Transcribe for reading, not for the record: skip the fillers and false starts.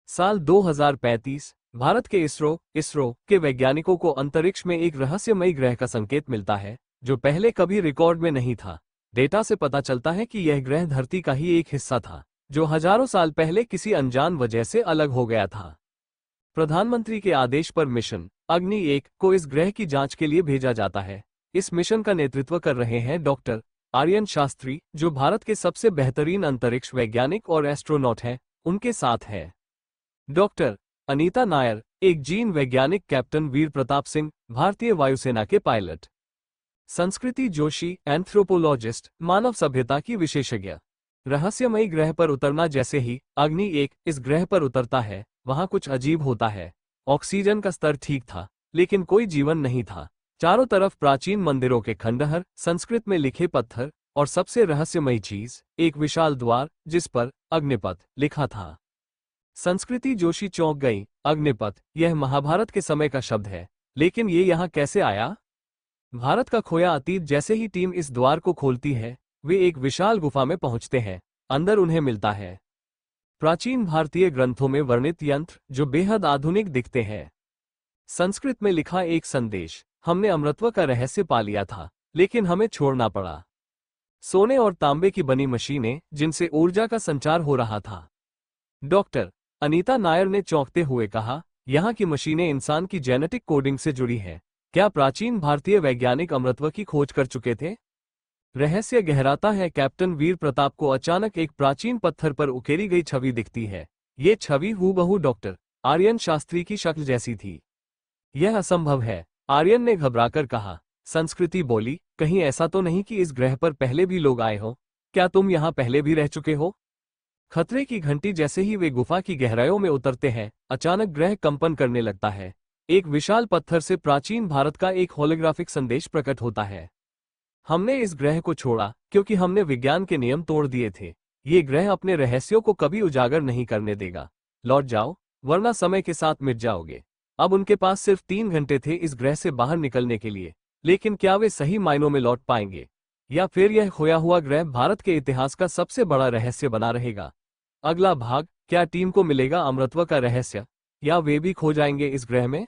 साल 2035 भारत के इसरो के वैज्ञानिकों को अंतरिक्ष में एक रहस्यमयी ग्रह का संकेत मिलता है जो पहले कभी रिकॉर्ड में नहीं था। डेटा से पता चलता है कि यह ग्रह धरती का ही एक हिस्सा था जो हजारों साल पहले किसी अनजान वजह से अलग हो गया था। प्रधानमंत्री के आदेश पर मिशन अग्नि 1 को इस ग्रह की जांच के लिए भेजा जाता है। इस मिशन का नेतृत्व कर रहे हैं डॉक्टर आर्यन शास्त्री, जो भारत के सबसे बेहतरीन अंतरिक्ष वैज्ञानिक और एस्ट्रोनॉट हैं। उनके साथ है डॉक्टर अनीता नायर, एक जीन वैज्ञानिक, कैप्टन वीर प्रताप सिंह, भारतीय वायुसेना के पायलट, संस्कृति जोशी, एंथ्रोपोलॉजिस्ट, मानव सभ्यता की विशेषज्ञ। रहस्यमयी ग्रह पर उतरना। जैसे ही अग्नि 1 इस ग्रह पर उतरता है वहां कुछ अजीब होता है। ऑक्सीजन का स्तर ठीक था लेकिन कोई जीवन नहीं था। चारों तरफ प्राचीन मंदिरों के खंडहर, संस्कृत में लिखे पत्थर और सबसे रहस्यमयी चीज, एक विशाल द्वार जिस पर अग्निपथ लिखा था। संस्कृति जोशी चौंक गई। अग्निपथ, यह महाभारत के समय का शब्द है, लेकिन ये यहाँ कैसे आया? भारत का खोया अतीत। जैसे ही टीम इस द्वार को खोलती है वे एक विशाल गुफा में पहुंचते हैं। अंदर उन्हें मिलता है प्राचीन भारतीय ग्रंथों में वर्णित यंत्र जो बेहद आधुनिक दिखते हैं। संस्कृत में लिखा एक संदेश, हमने अमृतत्व का रहस्य पा लिया था लेकिन हमें छोड़ना पड़ा। सोने और तांबे की बनी मशीनें जिनसे ऊर्जा का संचार हो रहा था। डॉक्टर अनीता नायर ने चौंकते हुए कहा, यहाँ की मशीनें इंसान की जेनेटिक कोडिंग से जुड़ी हैं। क्या प्राचीन भारतीय वैज्ञानिक अमृतत्व की खोज कर चुके थे? रहस्य गहराता है। कैप्टन वीर प्रताप को अचानक एक प्राचीन पत्थर पर उकेरी गई छवि दिखती है। ये छवि हूबहू डॉक्टर आर्यन शास्त्री की शक्ल जैसी थी। यह असंभव है, आर्यन ने घबराकर कहा। संस्कृति बोली, कहीं ऐसा तो नहीं कि इस ग्रह पर पहले भी लोग आए हो? क्या तुम यहाँ पहले भी रह चुके हो? खतरे की घंटी। जैसे ही वे गुफा की गहराइयों में उतरते हैं अचानक ग्रह कंपन करने लगता है। एक विशाल पत्थर से प्राचीन भारत का एक होलोग्राफिक संदेश प्रकट होता है। हमने इस ग्रह को छोड़ा क्योंकि हमने विज्ञान के नियम तोड़ दिए थे। ये ग्रह अपने रहस्यों को कभी उजागर नहीं करने देगा। लौट जाओ वरना समय के साथ मिट जाओगे। अब उनके पास सिर्फ 3 घंटे थे इस ग्रह से बाहर निकलने के लिए, लेकिन क्या वे सही मायनों में लौट पाएंगे या फिर यह खोया हुआ ग्रह भारत के इतिहास का सबसे बड़ा रहस्य बना रहेगा? अगला भाग, क्या टीम को मिलेगा अमृतत्व का रहस्य या वे भी खो जाएंगे इस ग्रह में?